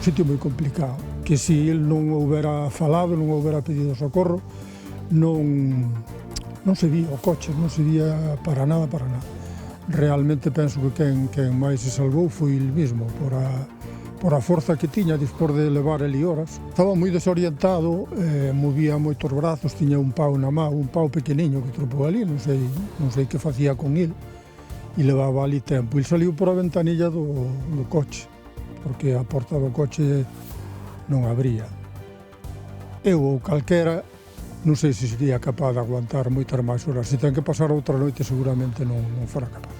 sitio moi complicado, que se el non houbera falado, non houbera pedido socorro, non se vía o coche, non se vía para nada. Realmente penso que quen máis se salvou foi el mismo, por a forza que tiña despois de levar ali horas. Estaba moi desorientado, movía moitos brazos, tiña un pau na mão, un pau pequeniño que tropou ali, non sei que facía con el, e levaba ali tempo. El saliu por a ventanilla do coche, porque a porta do coche non abría. Eu ou calquera, non sei se sería capaz de aguantar moitas máis horas. Se ten que pasar outra noite, seguramente non fará capaz.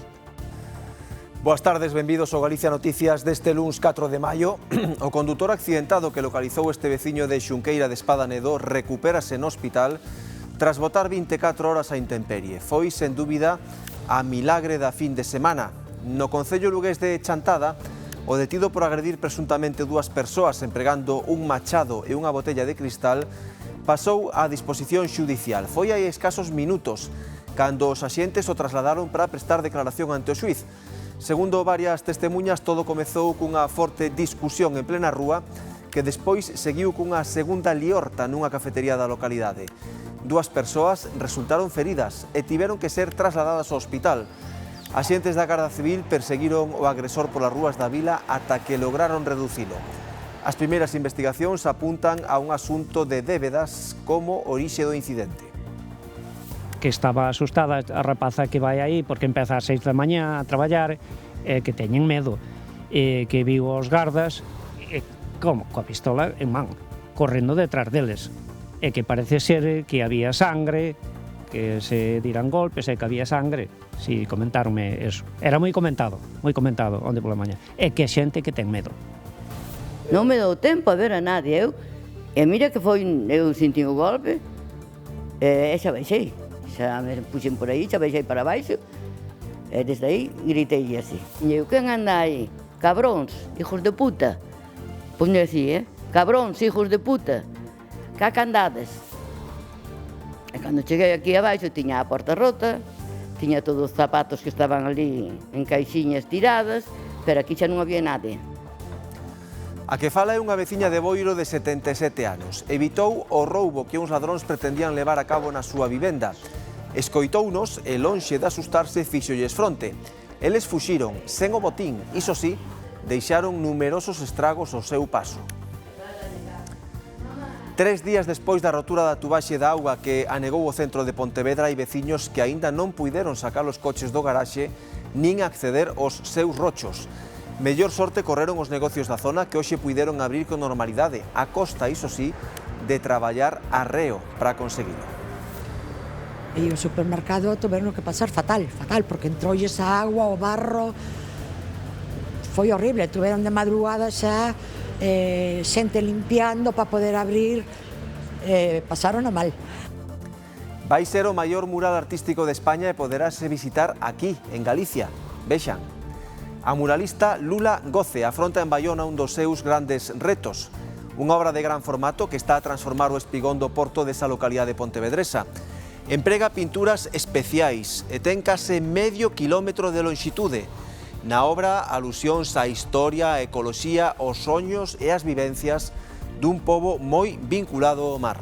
Boas tardes, benvidos ao Galicia Noticias deste luns 4 de maio. O condutor accidentado que localizou este veciño de Xunqueira de Espadanedo recupérase no hospital tras botar 24 horas a intemperie. Foi, sen dúbida, a milagre da fin de semana. No concello lugués de Chantada, o detido por agredir presuntamente dúas persoas empregando un machado e unha botella de cristal pasou á disposición xudicial. Foi hai escasos minutos cando os axentes o trasladaron para prestar declaración ante o xuiz. Segundo varias testemunhas, todo comezou cunha forte discusión en plena rúa que despois seguiu cunha segunda liorta nunha cafetería da localidade. Dúas persoas resultaron feridas e tiveron que ser trasladadas ao hospital. Axentes da Garda Civil perseguiron o agresor polas rúas da vila ata que lograron reducilo. As primeiras investigacións apuntan a un asunto de débedas como orixe do incidente. Que estaba asustada a rapaza que vai aí porque empeza ás 6 da mañá a traballar, que teñen medo, que viu os gardas, como coa pistola en man, correndo detrás deles, e que parece ser que había sangre, que se diran golpes e que había sangre. Si, comentáronme eso. Era moi comentado onde pola mañá. E que xente que ten medo. Non me dou tempo a ver a nadie, e mira que eu senti o golpe, e xa baixei. Xa me puxen por aí, xa baixei para baixo, e desde aí gritei así. E eu, quen anda aí? Cabróns, hijos de puta. Pois me decía, cabróns, hijos de puta, caca andades. E cando cheguei aquí abaixo tiña a porta rota, tiña todos os zapatos que estaban ali en caixiñas tiradas, pero aquí xa non había nadie. A que fala é unha veciña de Boiro de 77 anos. Evitou o roubo que uns ladróns pretendían levar a cabo na súa vivenda. Escoitounos e lonxe de asustarse fíxolles fronte. Eles fuxiron sen o botín, iso sí, deixaron numerosos estragos ao seu paso. 3 días despois da rotura da tubaxe da auga que anegou o centro de Pontevedra, hai veciños que aínda non puideron sacar os coches do garaxe nin acceder aos seus rochos. Mellor sorte correron os negocios da zona que hoxe puideron abrir con normalidade, a costa, iso sí, de traballar arreo para conseguilo. E o supermercado tuveron que pasar fatal, porque entroulles a agua, o barro, foi horrible, tuveron de madrugada xa xente limpiando para poder abrir, pasaron a mal. Vai ser o maior mural artístico de España e poderase visitar aquí, en Galicia. Vexan. A muralista Lula Goce afronta en Baiona un dos seus grandes retos. Unha obra de gran formato que está a transformar o espigón do porto desa localidade pontevedresa. Emprega pinturas especiais e ten case medio quilómetro de lonxitude. Na obra, alusións á historia, a ecoloxía, os soños e as vivencias dun pobo moi vinculado ao mar.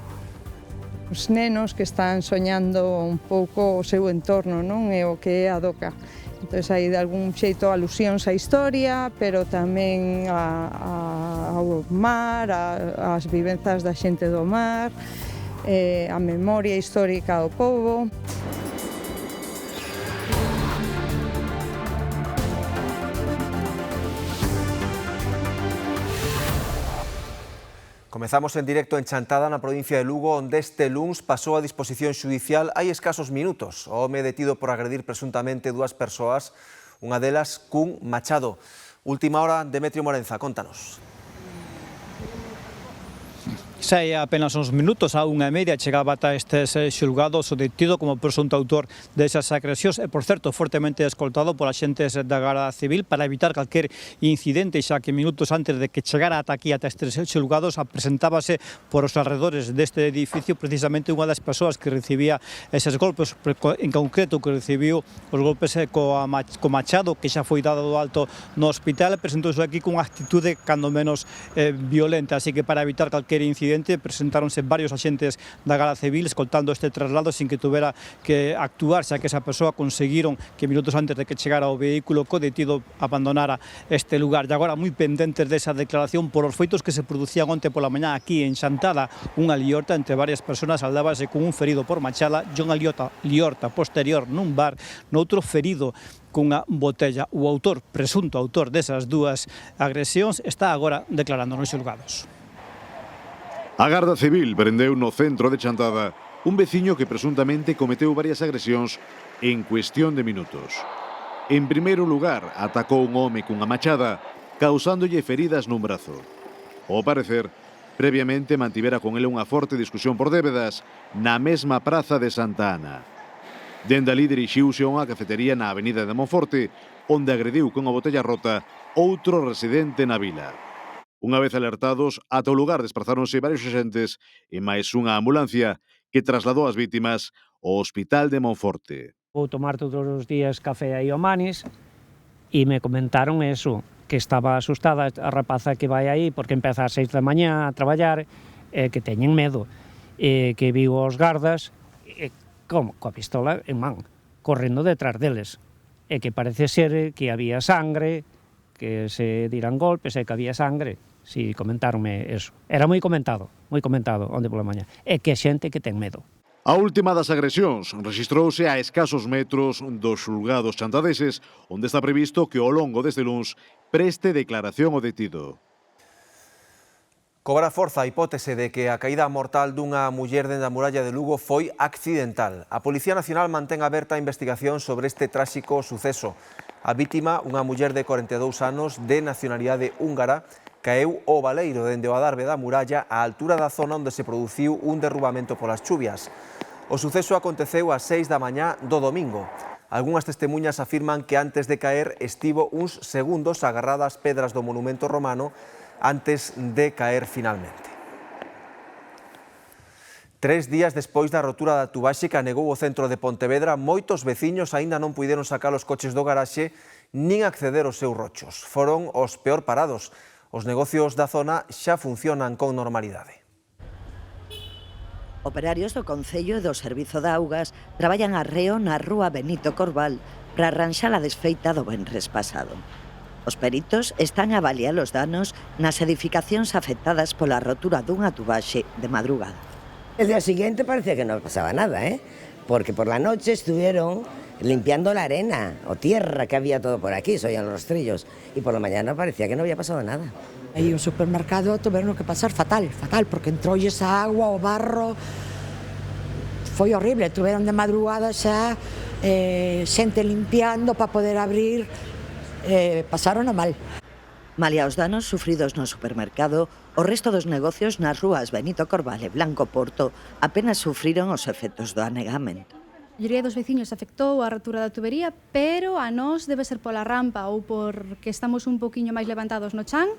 Os nenos que están soñando un pouco o seu entorno, non? E o que é a doca. Entón, hai de algún xeito alusións á historia, pero tamén ao mar, ás vivenzas da xente do mar, a memoria histórica do pobo. Comezamos en directo en Chantada, na provincia de Lugo, onde este luns pasou a disposición xudicial hai escasos minutos. O home detido por agredir presuntamente dúas persoas, unha delas cun machado. Última hora, Demetrio Morenza, contanos. Sai apenas uns minutos, a 1:30, chegaba ata estes xulgados o detido como presunto autor desas agresións e, por certo, fortemente escoltado por axentes da Garda Civil para evitar calquer incidente, xa que minutos antes de que chegara ata aquí, ata estes xulgados, presentábase por os alrededores deste edificio precisamente unha das persoas que recibía eses golpes, en concreto que recibiu os golpes co machado, que xa foi dado do alto no hospital, presentouse aquí cunha actitude cando menos violenta, así que para evitar calquer incidente presentáronse varios axentes da Garda Civil escoltando este traslado sin que tuvera que actuar, xa que esa persoa conseguiron que minutos antes de que chegara o vehículo co detido abandonara este lugar. E agora moi pendentes desa declaración por os feitos que se producían onte pola mañá aquí en Xantada, unha liorta entre varias persoas aldábase con un ferido por machala e unha liorta posterior nun bar, noutro ferido cunha botella. O autor, presunto autor desas dúas agresións, está agora declarando nos xulgados. A Garda Civil prendeu no centro de Chantada un veciño que presuntamente cometeu varias agresións en cuestión de minutos. En primeiro lugar, atacou un home cunha machada, causándolle feridas nun brazo. Ao parecer, previamente mantivera con ele unha forte discusión por débedas na mesma praza de Santa Ana. Dende ali dirixiuse a unha cafetería na avenida de Monforte, onde agrediu cunha botella rota outro residente na vila. Unha vez alertados, ata o lugar desprazáronse varios axentes e máis unha ambulancia que trasladou as vítimas ao Hospital de Monforte. Vou tomar todos os días café aí ao Manis e me comentaron eso, que estaba asustada a rapaza que vai aí porque empeza ás 6 da mañá a traballar, que teñen medo, que viu os gardas, como, coa pistola en man, correndo detrás deles, e que parece ser que había sangre, que se diran golpes e que había sangre. Si, comentáronme eso. Era moi comentado onde pola mañá. É que a xente que ten medo. A última das agresións rexistrouse a escasos metros dos xulgados chantadeses, onde está previsto que ao longo deste luns preste declaración o detido. Cobra forza a hipótese de que a caída mortal dunha muller dende a muralla de Lugo foi accidental. A Policía Nacional mantén aberta a investigación sobre este tráxico suceso. A vítima, unha muller de 42 anos de nacionalidade húngara, caeu ao baleiro dende o adarve da muralla á altura da zona onde se produciu un derrubamento polas chuvias. O suceso aconteceu ás 6 da mañá do domingo. Algúnas testemunhas afirman que antes de caer estivo uns segundos agarrada ás pedras do monumento romano antes de caer finalmente. 3 días despois da rotura da tubaxe que anegou o centro de Pontevedra, moitos veciños aínda non puideron sacar os coches do garaxe nin acceder aos seus rochos. Foron os peor parados. Os negocios da zona xa funcionan con normalidade. Operarios do Concello e do Servizo de Augas traballan arreo na rúa Benito Corbal para arranxar a desfeita do venres pasado. Os peritos están a avaliar os danos nas edificacións afectadas pola rotura dunha tubaxe de madrugada. El día siguiente parecía que no pasaba nada, porque por la noche estuvieron limpiando la arena o tierra que había todo por aquí, se oían los rastrillos, y por la mañana parecía que no había pasado nada. Aí o supermercado tuveron que pasar fatal, porque entrou esa agua, o barro, foi horrible, tuveron de madrugada xa xente limpiando para poder abrir, pasaron a mal. Malia os danos sufridos no supermercado, o resto dos negocios nas rúas Benito Corbal e Blanco Porto apenas sufriron os efectos do anegamento. A maioría dos veciños afectou a rotura da tubería, pero a nós debe ser pola rampa ou porque estamos un poquinho máis levantados no chan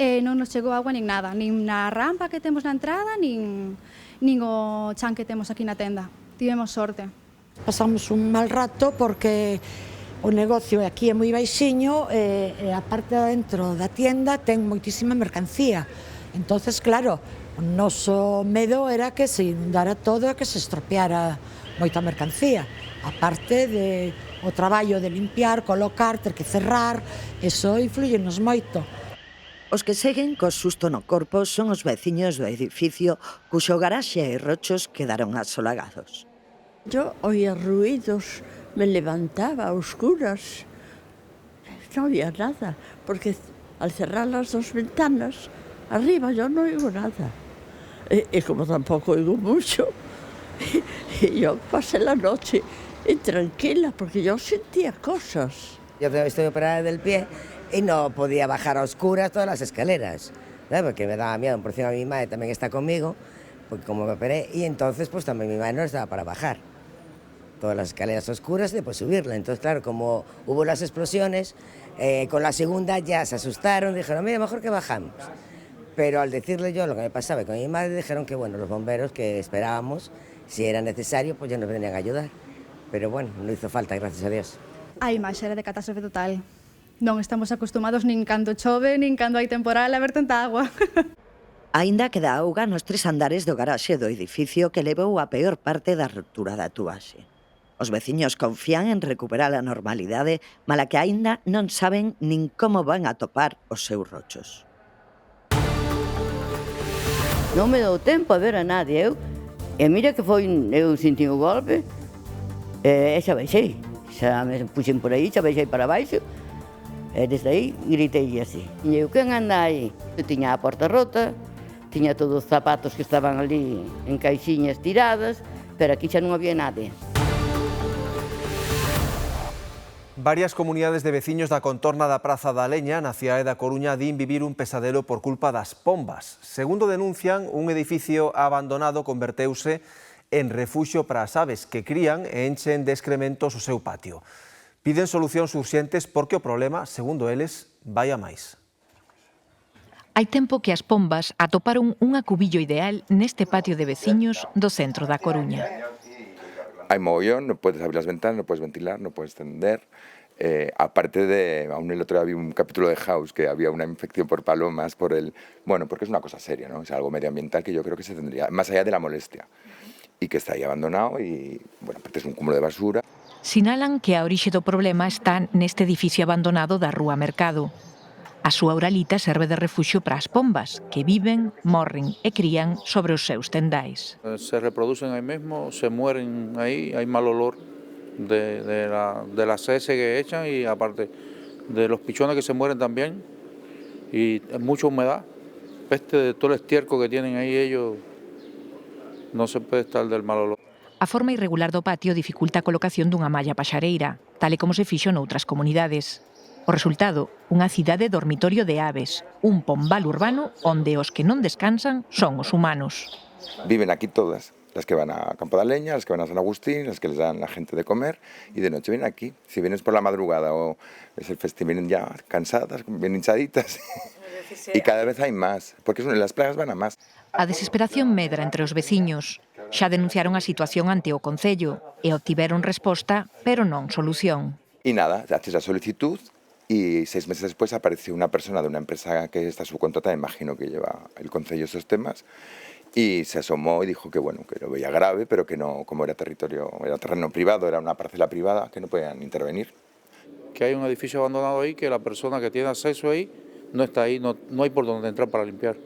e non nos chegou agua nin nada, nin na rampa que temos na entrada, nin o chan que temos aquí na tenda. Tivemos sorte. Pasamos un mal rato porque o negocio aquí é moi baixiño e a parte dentro da tienda ten moitísima mercancía. Entonces, claro, o noso medo era que se inundara todo e que se estropeara moita mercancía, aparte de o traballo de limpiar, colocar, ter que cerrar, eso influyenos moito. Os que seguen co susto no corpo son os veciños do edificio cuxo garaxe e rochos quedaron asolagados. Yo oía ruidos, me levantaba a oscuras, no había nada, porque al cerrar las dos ventanas, arriba yo no oigo nada. Y como tampoco oigo mucho, y yo pasé la noche intranquila porque yo sentía cosas. Yo estoy operada del pie y no podía bajar a oscuras todas las escaleras. porque me daba miedo, por encima mi madre también está conmigo, porque como me operé, y entonces pues también mi madre no estaba para bajar. Todas las escaleras oscuras y después subirla. Entonces, claro, como hubo las explosiones, con la segunda ya se asustaron, dijeron, mira, mejor que bajamos. Pero al decirle yo lo que me pasaba con mi madre, dijeron que bueno, los bomberos que esperábamos, si era necesario, pues ya nos venían a ayudar. Pero bueno, no hizo falta, gracias a Dios. A imaxe era de catástrofe total. Non estamos acostumados nin cando chove, nin cando hai temporal a ver tanta agua. Aínda queda auga nos 3 andares do garaxe do edificio que levou a peor parte da ruptura da tuaxe. Os veciños confían en recuperar a normalidade, mala que aínda non saben nin como van a topar os seus rochos. Non me dou tempo a ver a nadie, e mira que eu senti o golpe, e xa baixei, xa me puxen por aí, xa baixei para baixo, e desde aí gritei así. E eu, quen anda aí? Eu tiña a porta rota, tiña todos os zapatos que estaban ali en caixiñas tiradas, pero aquí xa non había nadie. Varias comunidades de veciños da contorna da Praza da Leña, na cidade da Coruña, din vivir un pesadelo por culpa das pombas. Segundo denuncian, un edificio abandonado converteuse en refuxio para as aves que crían e enchen de excrementos o seu patio. Piden solucións urxentes porque o problema, segundo eles, vai a máis. Hai tempo que as pombas atoparon un acubillo ideal neste patio de veciños do centro da Coruña. Hay mogollón, no puedes abrir las ventanas, no puedes ventilar, no puedes tender. Aparte de, aún el otro día vi un capítulo de House que había una infección por palomas, porque es una cosa seria, ¿no? Es algo medioambiental que yo creo que se tendría, más allá de la molestia, y que está ahí abandonado y, bueno, aparte es un cúmulo de basura. Sinalan que a orixe do problema está neste edificio abandonado da Rúa Mercado. A súa uralita serve de refuxio para as pombas, que viven, morren e crían sobre os seus tendais. Se reproducen aí mesmo, se mueren aí, hai mal olor de la heces que echan y aparte de los pichones que se mueren también y mucha humedad. Peste de todo el estiércol que tienen aí ellos, non se puede estar del mal olor. A forma irregular do patio dificulta a colocación dunha malla paxareira, tal e como se fixo noutras comunidades. O resultado, unha cidade dormitorio de aves, un pombal urbano onde os que non descansan son os humanos. Viven aquí todas, las que van a Campo da Leña, las que van a San Agustín, las que les dan la gente de comer, y de noche vienen aquí. Si vienes por la madrugada o es el festival, vienen ya cansadas, bien hinchaditas, y cada vez hay más, porque las plagas van a más. A desesperación medra entre os veciños. Xa denunciaron a situación ante o Concello e obtiveron resposta, pero non solución. Y nada, haces la solicitud, y 6 meses después apareció una persona de una empresa que está subcontratada, imagino que lleva el Concello estos temas, y se asomó y dijo que bueno, que lo veía grave, pero que no, como era terreno privado, era una parcela privada, que no podían intervenir. Que hay un edificio abandonado ahí, que la persona que tiene acceso ahí no está ahí, no hay por donde entrar para limpiar.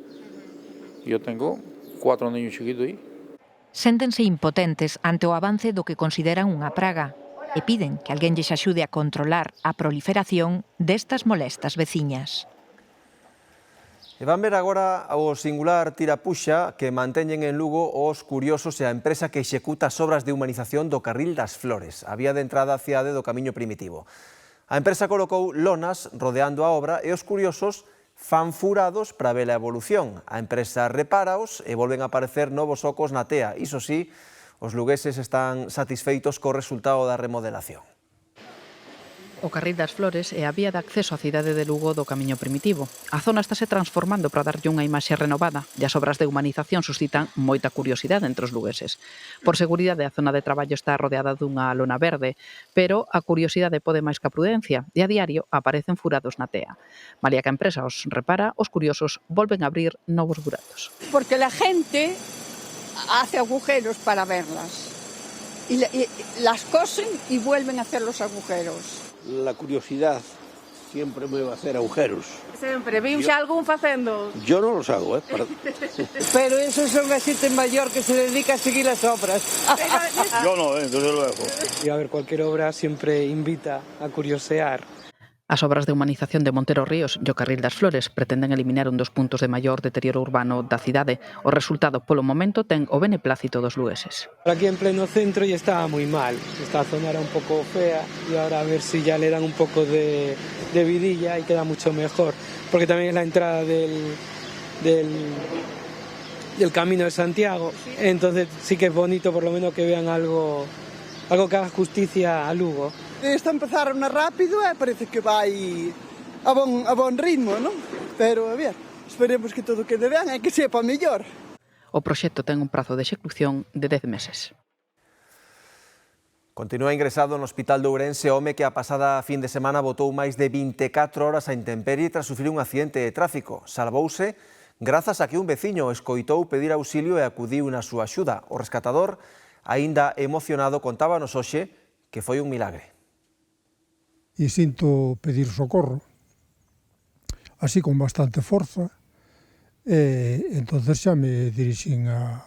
Yo tengo 4 niños chiquitos ahí. Séntense impotentes ante o avance do que consideran unha praga e piden que alguén lles axude a controlar a proliferación destas molestas veciñas. E van ver agora o singular tirapuxa que manteñen en Lugo os curiosos e a empresa que executa as obras de humanización do Carril das Flores, a vía de entrada á cidade do Camiño Primitivo. A empresa colocou lonas rodeando a obra e os curiosos fan furados para ver a evolución. A empresa repáraos e volven a aparecer novos ocos na tea. Iso sí, os lugueses están satisfeitos co resultado da remodelación. O Carril das Flores é a vía de acceso á cidade de Lugo do Camiño Primitivo. A zona estáse transformando para darlle unha imaxe renovada e as obras de humanización suscitan moita curiosidade entre os lugueses. Por seguridade, a zona de traballo está rodeada dunha lona verde, pero a curiosidade pode máis que a prudencia e a diario aparecen furados na tea. Malia que a empresa os repara, os curiosos volven a abrir novos buratos. Porque la gente hace agujeros para verlas y las cosen y vuelven a hacer los agujeros. La curiosidad siempre me va a hacer agujeros. Sempre, vimos algún facendo. Yo no los hago, Pero esos son a xente mayor que se dedica a seguir las obras. Yo no, desde luego. Y a ver, cualquier obra siempre invita a curiosear. As obras de humanización de Montero Ríos e o Carril das Flores pretenden eliminar un dos puntos de maior deterioro urbano da cidade. O resultado, polo momento, ten o beneplácito dos lugueses. Aquí en pleno centro ya estaba muy mal. Esta zona era un poco fea y ahora a ver si ya le dan un poco de vidilla y queda mucho mejor. Porque también es la entrada del del Camino de Santiago. Entonces sí que es bonito por lo menos que vean algo que haga justicia a Lugo. Esta empezaron rápido e parece que vai a bon ritmo, non? Pero, a ver, esperemos que todo quede ben e que sepa mellor. O proxecto ten un prazo de execución de 10 meses. Continúa ingresado no Hospital de Ourense o home que a pasada fin de semana botou máis de 24 horas a intemperie tras sufrir un accidente de tráfico. Salvouse grazas a que un veciño escoitou pedir auxilio e acudiu na súa axuda. O rescatador, aínda emocionado, contábanos hoxe que foi un milagre. E sinto pedir socorro, así con bastante forza, e entonces xa me dirixín a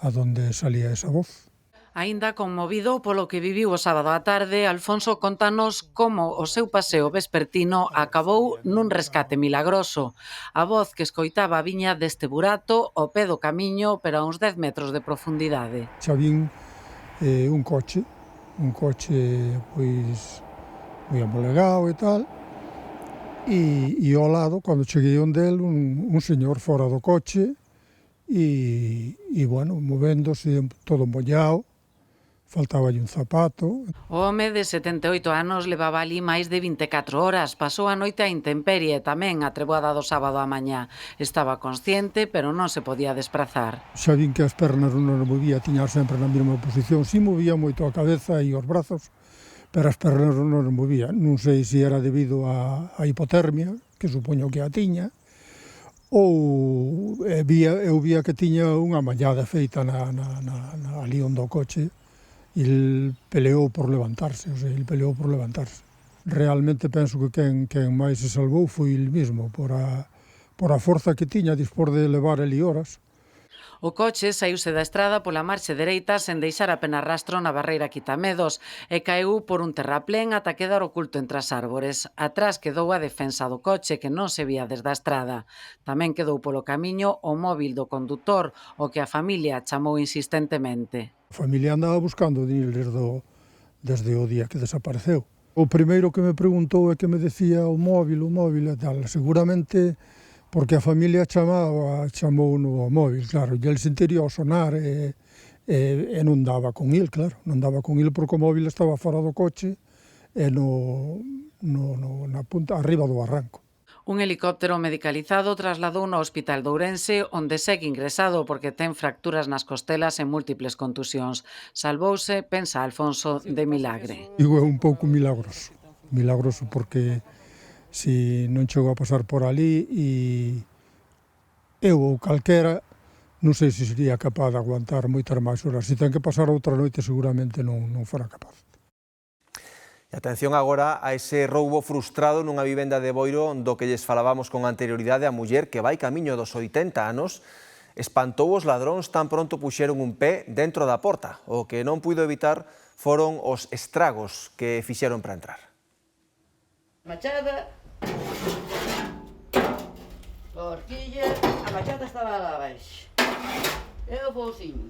donde salía esa voz. Aínda conmovido polo que viviu o sábado á tarde, Alfonso contanos como o seu paseo vespertino acabou nun rescate milagroso. A voz que escoitaba viña deste burato ao pé do camiño, pero a uns 10 metros de profundidade. Xa vin un coche pois moi amolegado e tal, e ao lado, cando cheguei onde el, un señor fora do coche e bueno, movéndose todo mollado, faltáballe un zapato. O home de 78 anos levaba ali máis de 24 horas, pasou a noite a intemperie e tamén a treboada do sábado á mañá. Estaba consciente, pero non se podía desprazar. Xa vin que as pernas non movía, tiña sempre na mesma posición, si movía moito a cabeza e os brazos, pero as pernas non movía. Non sei se era debido á hipotermia, que supoño que a tiña, ou eu vía que tiña unha mallada feita ali onde o coche, e el peleou por levantarse, Realmente penso que quen máis se salvou foi el mismo, por a forza que tiña dispor de levar ali horas. O coche saíuse da estrada pola marxe dereita sen deixar apenas rastro na barreira quitamedos e caeu por un terraplén ata quedar oculto entre as árbores. Atrás quedou a defensa do coche que non se vía desde a estrada. Tamén quedou polo camiño o móvil do condutor, o que a familia chamou insistentemente. A familia andaba buscando desde o día que desapareceu. O primeiro que me preguntou é que me decía o móvil e tal. Seguramente porque a familia chamou no móvil, claro, e el sentiría o sonar e non daba con il, claro. Non daba con il porque o móvil estaba fora do coche e na punta arriba do barranco. Un helicóptero medicalizado trasladou no Hospital de Ourense, onde segue ingresado porque ten fracturas nas costelas e múltiples contusións. Salvouse, pensa Alfonso, de milagre. Digo, é un pouco milagroso porque se non chegou a pasar por ali e eu ou calquera non sei se sería capaz de aguantar moitas máis horas. Se ten que pasar outra noite seguramente non fora capaz. E atención agora a ese roubo frustrado nunha vivenda de Boiro do que lles falábamos con anterioridade. A muller que vai camiño dos 80 anos espantou os ladróns tan pronto puxeron un pé dentro da porta. O que non puido evitar foron os estragos que fixeron para entrar. Machada, a horquilla, a machada estaba lá abaixo. E o bolsinho.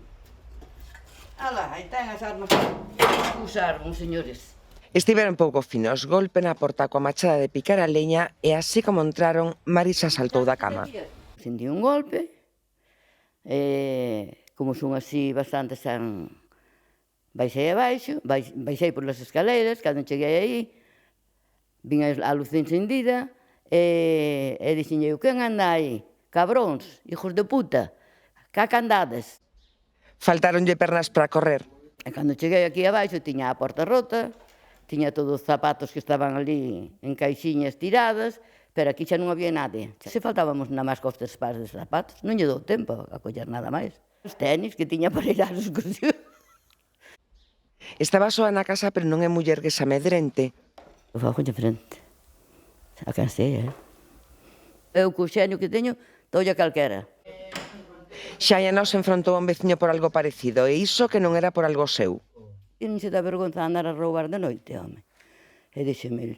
Alá, aí ten as armas que usaron os señores. Estiveron pouco finos, golpe na porta coa machada de picar a leña e así como entraron, Marisa saltou da cama. Sentí un golpe, como son así bastante baixei abaixo, baixei por las escaleiras, cando cheguei aí, vin a luz encendida e dixenlle, quen anda aí? Cabróns, hijos de puta, caca andades. Faltaronlle pernas para correr. E cando cheguei aquí abaixo tiña a porta rota, tiña todos os zapatos que estaban ali en caixiñas tiradas, pero aquí xa non había nadie. Se faltábamos nada máis cos 3 pares de zapatos, non lle dou tempo a coller nada máis. Os tenis que tiña para ir ás excursións. Estaba soa na casa, pero non é muller que se amedrente. O fago de frente. A cansei, Eu, co xenio que teño, doulle a calquera. Xaia nos enfrontou a un veciño por algo parecido, e iso que non era por algo seu. E non se dá vergonza andar a roubar de noite, home. E díxeme,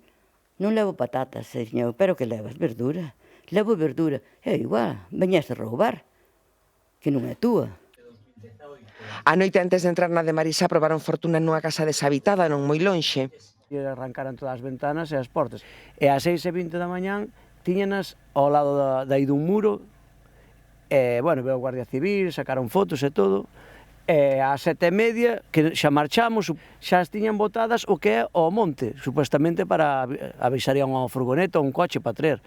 non levo patatas, señor, pero que levas? Verdura. Levo verdura. É igual, veñes a roubar, que non é túa. A noite antes de entrar na de Marisa probaron fortuna nunha casa deshabitada, non moi lonxe. E arrancaran todas as ventanas e as portas. E ás 6:20 da mañán tiñanas ao lado de aí dun muro, bueno, veo a Guardia Civil, sacaron fotos e todo, e ás 7:30, que xa marchamos, xa as tiñan botadas o que é o monte, supuestamente para avisarían unha furgoneta ou un coche para traer.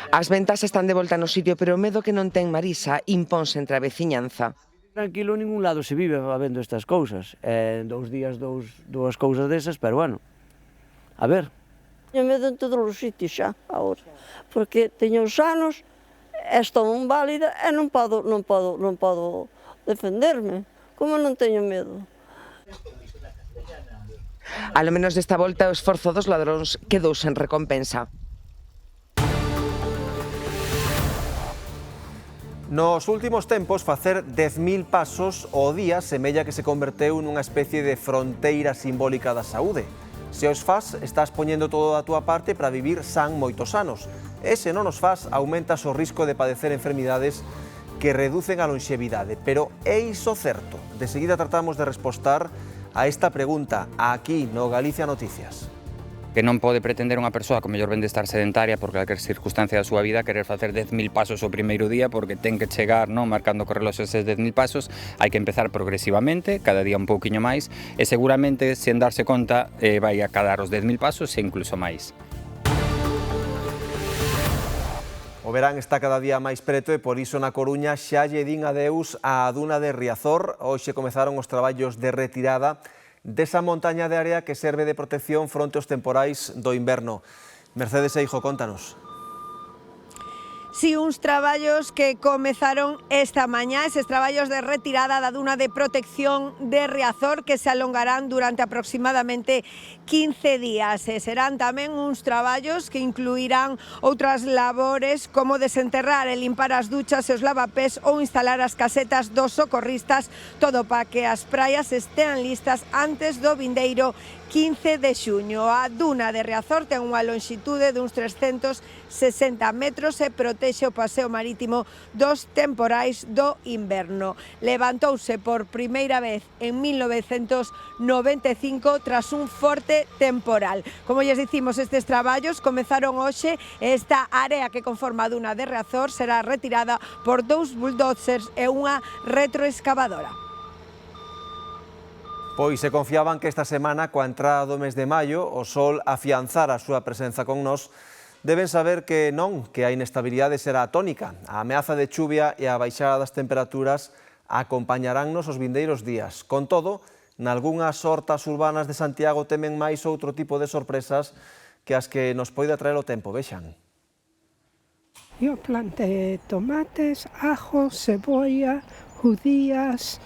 As ventas están de volta no sitio, pero o medo que non ten Marisa imponse entre a veciñanza. Tranquilo, en ningún lado se vive vendo estas cousas. En 2 días, dúas cousas desas, pero bueno, a ver. Teño medo en todos os sitios xa, agora, porque teño os anos, estou inválida e non podo defenderme. Como non teño medo? Ao menos desta volta o esforzo dos ladróns quedou sen recompensa. Nos últimos tempos, facer 10.000 pasos ao día semella que se converteu nunha especie de fronteira simbólica da saúde. Se os fas, estás poñendo todo da túa parte para vivir san moitos anos. E se non os fas, aumentas o risco de padecer enfermidades que reducen a longevidade. Pero é iso certo? De seguida tratamos de respostar a esta pregunta aquí no Galicia Noticias. Que non pode pretender unha persoa que mellor vende estar sedentaria por calquer circunstancia da súa vida querer facer 10.000 pasos o primeiro día porque ten que chegar, non, marcando co reloxo eses 10.000 pasos. Hai que empezar progresivamente, cada día un pouquiño máis, e seguramente, sen darse conta, vai acadar os 10.000 pasos e incluso máis. O verán está cada día máis preto e por iso na Coruña xa lle din adeus á duna de Riazor. Hoxe comezaron os traballos de retirada desa montaña de area que serve de protección fronte aos temporais do inverno. Mercedes Eijo, contanos. Si, uns traballos que comezaron esta mañá, eses traballos de retirada da duna de protección de Riazor que se alongarán durante aproximadamente 15 días. E serán tamén uns traballos que incluirán outras labores como desenterrar e limpar as duchas e os lavapés ou instalar as casetas dos socorristas, todo para que as praias estean listas antes do vindeiro 15 de xuño. A duna de Riazor ten unha lonxitude duns 360 metros e protexe o paseo marítimo dos temporais do inverno. Levantouse por primeira vez en 1995 tras un forte temporal. Como lles dicimos, estes traballos comezaron hoxe e esta área que conforma a duna de Riazor será retirada por 2 bulldozers e unha retroexcavadora. Pois se confiaban que esta semana, coa entrada do mes de maio, o sol afianzara a súa presenza con nós, deben saber que non, que a inestabilidade será a tónica. A ameaza de chuvia e a baixada das temperaturas acompañaránnos os vindeiros días. Con todo, nalgunhas hortas urbanas de Santiago temen máis outro tipo de sorpresas que as que nos poida traer o tempo. Vexan. Eu plantei tomates, ajo, cebolla, judías,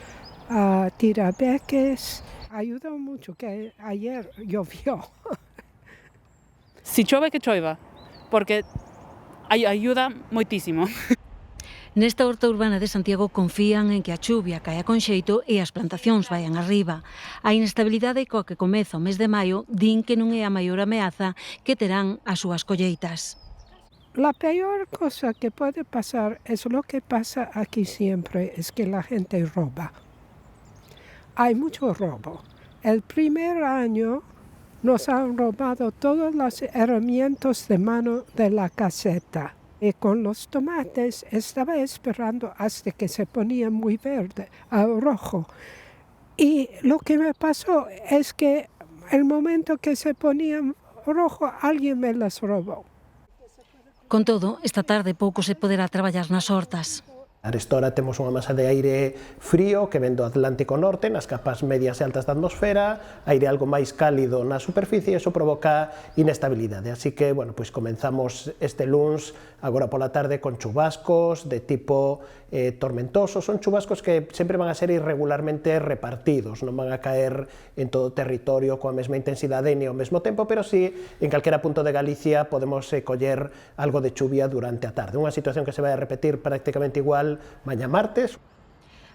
tirabeques. Ayuda mucho que ayer llovió. Si chove, que choiva, porque ayuda moitísimo. Nesta horta urbana de Santiago confían en que a chuvia caia con xeito e as plantacións vayan arriba. A inestabilidade coa que comeza o mes de maio din que non é a maior ameaza que terán as súas colleitas. La peor cosa que puede pasar es lo que pasa aquí siempre, es que la gente roba. Hay mucho robo. El primer año nos han robado todas las herramientas de mano de la caseta. Y con los tomates estaba esperando hasta que se ponía muy verde, rojo. Y lo que me pasó es que el momento que se ponían rojo, alguien me las robó. Con todo, esta tarde pouco se poderá traballar nas hortas. Arestora temos unha masa de aire frío que ven do Atlántico Norte, nas capas medias e altas da atmosfera, aire algo máis cálido na superficie, e iso provoca inestabilidade. Así que, bueno, pois comenzamos este luns, agora pola tarde, con chubascos de tipo tormentosos. Son chubascos que sempre van a ser irregularmente repartidos, non van a caer en todo o territorio coa mesma intensidade ni ao mesmo tempo, pero sí, en calquera punto de Galicia podemos coller algo de chuvia durante a tarde. Unha situación que se vai a repetir prácticamente igual mañá martes.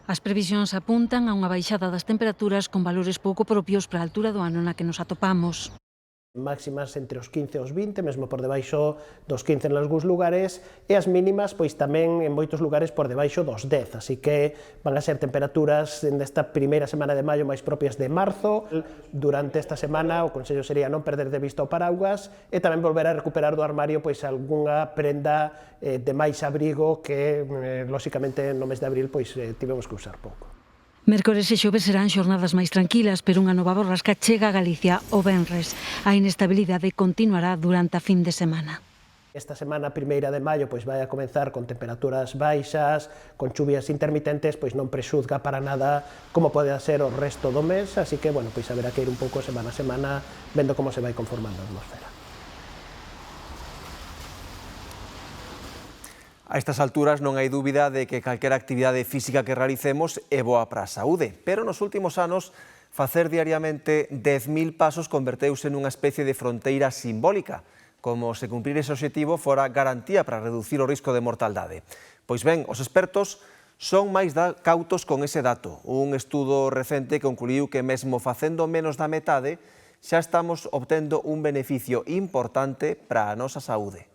As previsións apuntan a unha baixada das temperaturas con valores pouco propios para a altura do ano na que nos atopamos. máximas entre os 15 e os 20, mesmo por debaixo dos 15 en algúns lugares, e as mínimas pois tamén en moitos lugares por debaixo dos 10, así que van a ser temperaturas nesta primeira semana de maio máis propias de marzo. Durante esta semana o consello sería non perder de vista o paraugas e tamén volver a recuperar do armario pois algunha prenda de máis abrigo que, lóxicamente, no mes de abril pois tivemos que usar pouco. Mércores e xoves serán xornadas máis tranquilas, pero unha nova borrasca chega a Galicia o venres. A inestabilidade continuará durante a fin de semana. Esta semana primeira de maio pois vai a comenzar con temperaturas baixas, con chuvias intermitentes, pois non prexuzga para nada como pode ser o resto do mes, así que, bueno, pois haberá que ir un pouco semana a semana vendo como se vai conformando a atmosfera. A estas alturas non hai dúbida de que calquera actividade física que realicemos é boa para a saúde, pero nos últimos anos facer diariamente 10.000 pasos converteuse nunha especie de fronteira simbólica, como se cumprir ese obxectivo fora garantía para reducir o risco de mortaldade. Pois ben, os expertos son máis cautos con ese dato. Un estudo recente concluiu que mesmo facendo menos da metade xa estamos obtendo un beneficio importante para a nosa saúde.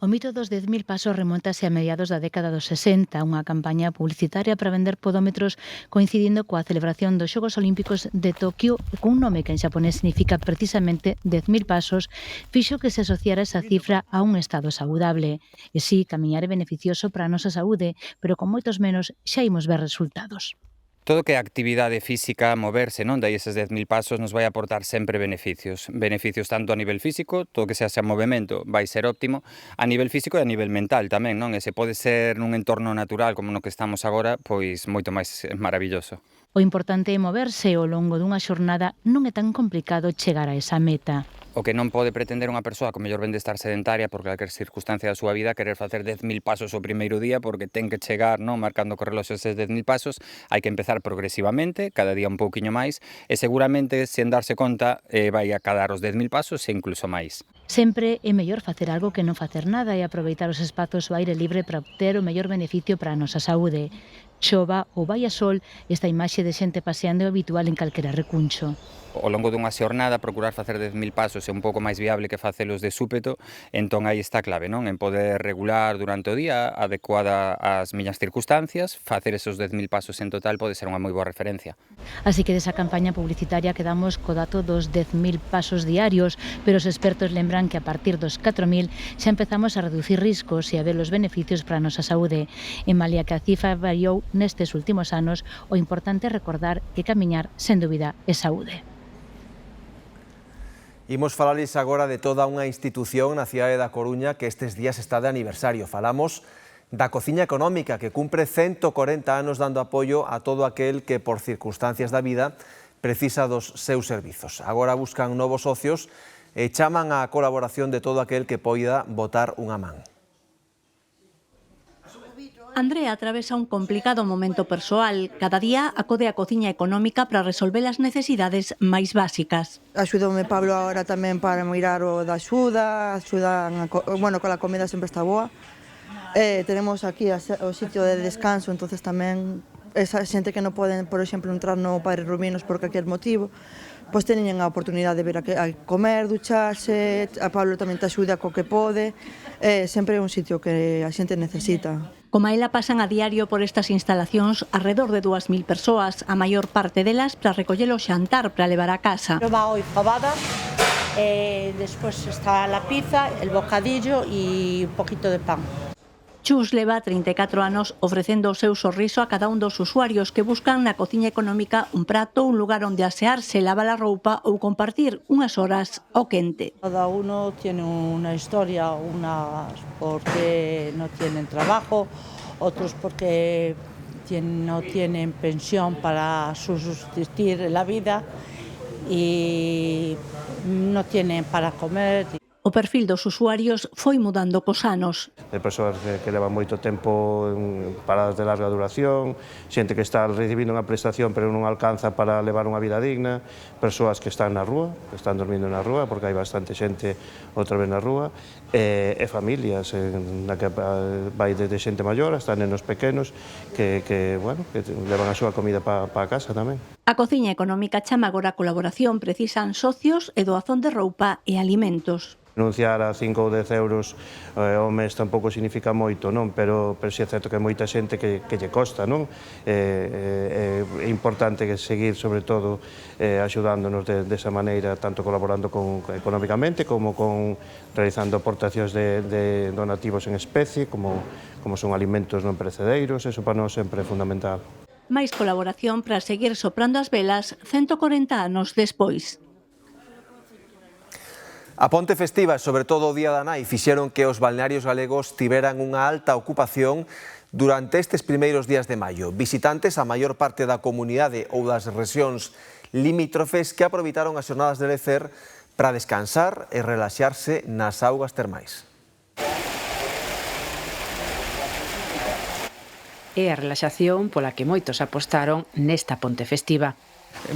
O mito dos 10.000 pasos remontase a mediados da década dos 60, unha campaña publicitaria para vender podómetros coincidindo coa celebración dos Xogos Olímpicos de Tokio, cun nome que en xaponés significa precisamente 10.000 pasos, fixo que se asociara esa cifra a un estado saudable. E si, camiñar é beneficioso para a nosa saúde, pero con moitos menos xa imos ver resultados. Todo que a actividade física, moverse, non, dai eses 10.000 pasos nos vai aportar sempre beneficios. Beneficios tanto a nivel físico, todo que sea movimento vai ser óptimo, a nivel físico e a nivel mental tamén, non? E se pode ser nun entorno natural como no que estamos agora, pois moito máis maravilloso. O importante é moverse ao longo dunha xornada, non é tan complicado chegar a esa meta. O que non pode pretender unha persoa que mellor vende estar sedentaria por calquer circunstancia da súa vida querer facer 10.000 pasos o primeiro día porque ten que chegar, non, marcando co reloxo eses 10.000 pasos, hai que empezar progresivamente, cada día un pouquiño máis, e seguramente, sen darse conta, vai a cadar os 10.000 pasos e incluso máis. Sempre é mellor facer algo que non facer nada e aproveitar os espazos ao aire libre para obter o mellor beneficio para a nosa saúde. Chova ou vai a sol, esta imaxe de xente paseando é habitual en calquera recuncho. Ao longo dunha xornada, procurar facer 10.000 pasos é un pouco máis viable que facelos de súpeto, entón aí está a clave, non? En poder regular durante o día, adecuada ás miñas circunstancias, facer esos 10.000 pasos en total pode ser unha moi boa referencia. Así que desa campaña publicitaria quedamos co dato dos 10.000 pasos diarios, pero os expertos lembran que a partir dos 4.000 xa empezamos a reducir riscos e a ver os beneficios para a nosa saúde. En malia que a cifra variou nestes últimos anos, o importante é recordar que camiñar, sen dúbida, é saúde. Imos falarles agora de toda unha institución na cidade da Coruña que estes días está de aniversario. Falamos da Cociña Económica, que cumpre 140 anos dando apoio a todo aquel que, por circunstancias da vida, precisa dos seus servizos. Agora buscan novos socios e chaman á colaboración de todo aquel que poida botar unha man. Andrea atravesa un complicado momento persoal. Cada día acode á Cociña Económica para resolver as necesidades máis básicas. Axudoume Pablo agora tamén para mirar o da axuda, bueno, cola comida sempre está boa. Tenemos aquí o sitio de descanso, entonces tamén esa xente que non poden, por exemplo, entrar no Padre Ruminos por calquer motivo, pois teñen a oportunidade de vir a comer, ducharse, a Pablo tamén te axuda co que pode, sempre é un sitio que a xente necesita. Como a ela pasan a diario por estas instalacións alrededor de 2.000 persoas, a maior parte delas para recoller o xantar para levar a casa. Va hoy fabada, despois está la pizza, el bocadillo e un poquito de pan. Chus leva 34 anos ofrecendo o seu sorriso a cada un dos usuarios que buscan na Cociña Económica un prato, un lugar onde asearse, lavar a roupa ou compartir unhas horas ao quente. Cada uno tiene una historia, unas porque no tienen trabajo, otros porque no tienen pensión para subsistir la vida y no tienen para comer. O perfil dos usuarios foi mudando cos anos. De persoas que levan moito tempo en paradas de larga duración, xente que está recibindo unha prestación pero non alcanza para levar unha vida digna, persoas que están na rúa, que están dormindo na rúa, porque hai bastante xente outra vez na rúa, e familias na que vai desde xente maior hasta nenos pequenos que levan a súa comida para casa tamén. A cociña económica chama agora a colaboración, precisan socios e doazón de roupa e alimentos. Renunciar a 5 ou 10 euros ao mes tampouco significa moito, non? Pero si é certo que hai moita xente que lle costa, non? É importante que seguir, sobre todo, axudándonos desa maneira, tanto colaborando económicamente como realizando aportacións de donativos en especie, como son alimentos non perecedeiros, eso para nós sempre é fundamental. Máis colaboración para seguir soprando as velas 140 anos despois. A ponte festiva e sobre todo o Día da Nai fixeron que os balnearios galegos tiveran unha alta ocupación durante estes primeiros días de maio. Visitantes a maior parte da comunidade ou das rexións limítrofes que aproveitaron as xornadas de lecer para descansar e relaxarse nas augas termais. É a relaxación pola que moitos apostaron nesta ponte festiva.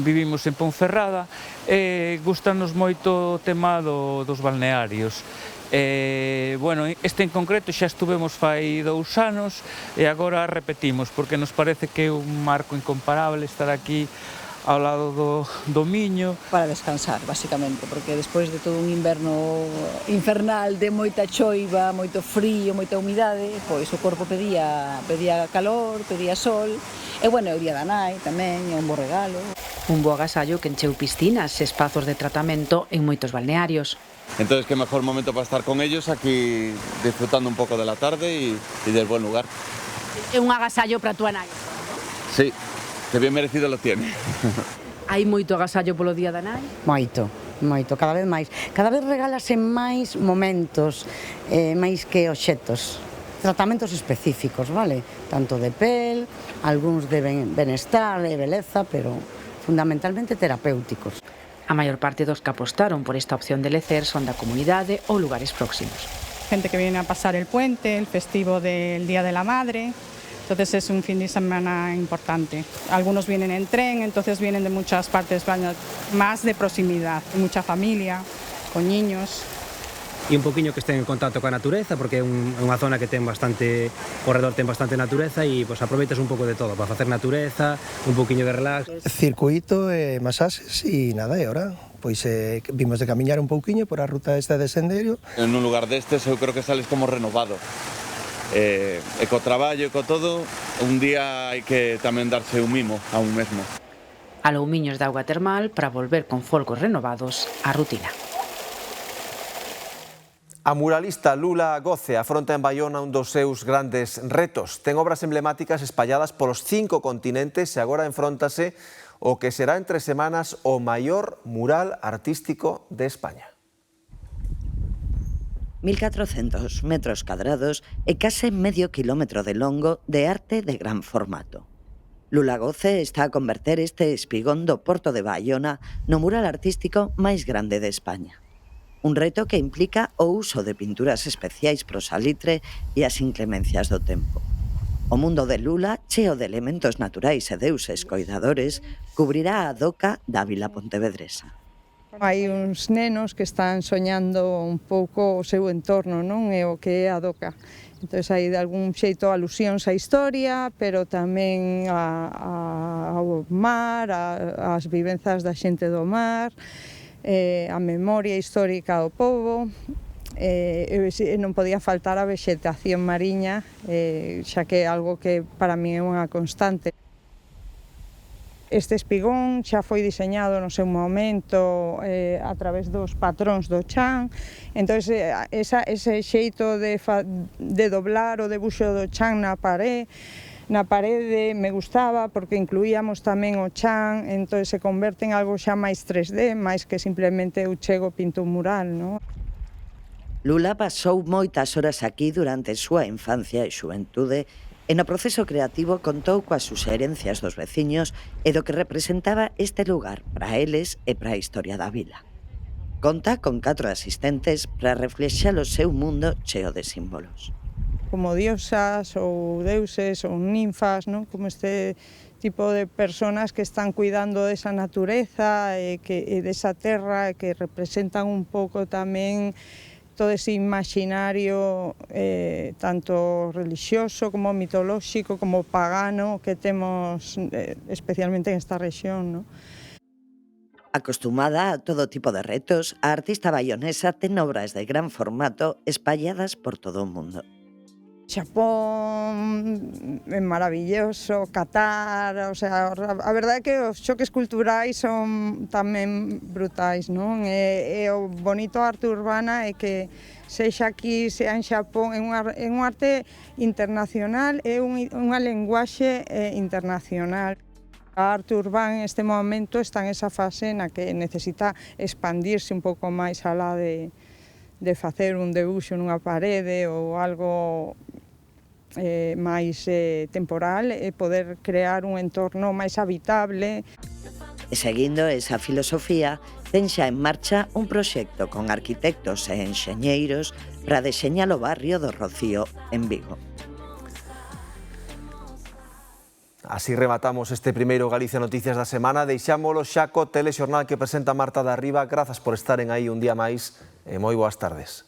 Vivimos en Ponferrada e gustanos moito o tema dos balnearios. Este en concreto xa estuvemos fai 2 anos e agora repetimos porque nos parece que é un marco incomparable estar aquí ao lado do Miño. Para descansar, basicamente, porque despois de todo un inverno infernal de moita choiva, moito frío, moita humidade, pois o corpo pedía calor, pedía sol, e o Día da Nai tamén é un bo regalo. Un bo agasallo que encheu piscinas e espazos de tratamento en moitos balnearios. Entonces, qué mejor momento para estar con ellos aquí disfrutando un poco de la tarde y del buen lugar. É un agasallo para túa nai. Sí. Que bien merecido lo tiene. Hai moito agasallo polo Día da Nai? Moito, cada vez máis. Cada vez regálase máis momentos, máis que obxetos. Tratamentos específicos, vale? Tanto de pel, algúns de benestar e beleza, pero fundamentalmente terapéuticos. A maior parte dos que apostaron por esta opción de lecer son da comunidade ou lugares próximos. Gente que viene a pasar el puente, el festivo del Día de la Madre. Entonces es un fin de semana importante. Algunos vienen en tren, entonces vienen de muchas partes, más de proximidad, mucha familia, con niños. E un poquinho que estén en contacto coa natureza, porque é unha zona que ten bastante, ao redor ten bastante natureza e aproveitas un pouco de todo, para facer natureza, un poquinho de relax. Circuito e masaxes e nada, e ahora pois vimos de camiñar un pouquiño por a ruta esta de senderio. En un lugar destes eu creo que sales como renovado. E co traballo e co todo, un día hai que tamén darse un mimo a un mesmo. Aloumiños de auga termal para volver con folgos renovados á rutina. A muralista Lula Goce afronta en Baiona un dos seus grandes retos. Ten obras emblemáticas espalladas polos 5 continentes e agora enfróntase o que será entre semanas o maior mural artístico de España. 1.400 metros cadrados e case medio kilómetro de longo de arte de gran formato. Lula Goce está a converter este espigón do Porto de Baiona no mural artístico máis grande de España. Un reto que implica o uso de pinturas especiais pro salitre e as inclemencias do tempo. O mundo de Lula, cheo de elementos naturais e deuses coidadores, cubrirá a doca da Vila Pontevedresa. Hai uns nenos que están soñando un pouco o seu entorno, non? E o que é a doca. Entón hai de algún xeito alusións á historia, pero tamén ao mar, ás vivenzas da xente do mar, a memoria histórica do pobo, non podía faltar a vexetación mariña, xa que é algo que para mí é unha constante. Este espigón xa foi diseñado no seu momento a través dos patróns do chan, entón ese xeito de doblar o debuxo do chan na parede me gustaba porque incluíamos tamén o chan, entón se converte en algo xa máis 3D, máis que simplemente eu chego pinto un mural, non? Lula pasou moitas horas aquí durante a súa infancia e xuventude e no proceso creativo contou coas suxerencias dos veciños e do que representaba este lugar para eles e para a historia da vila. Conta con 4 asistentes para reflexar o seu mundo cheo de símbolos. Como diosas ou deuses ou ninfas, non? Como este tipo de personas que están cuidando desa natureza e desa terra, que representan un pouco tamén todo ese imaginario tanto religioso como mitolóxico, como pagano que temos especialmente en esta rexión, non? Acostumada a todo tipo de retos, a artista baionesa ten obras de gran formato espalladas por todo o mundo. Xapón é maravilloso, Qatar, o sea, a verdade é que os choques culturais son tamén brutais, non? E o bonito arte urbana é que sexa aquí, sea en Xapón, é un arte internacional, é unha lenguaxe internacional. A arte urbana en este momento está en esa fase na que necesita expandirse un pouco máis alá de facer un debuxo nunha parede ou algo máis temporal e poder crear un entorno máis habitable. E seguindo esa filosofía, ten xa en marcha un proxecto con arquitectos e enxeñeiros para deseñar o barrio do Rocío en Vigo. Así rematamos este primeiro Galicia Noticias da semana. Deixámolo xa co telexornal que presenta Marta da Riva. Grazas por estaren aí un día máis e moi boas tardes.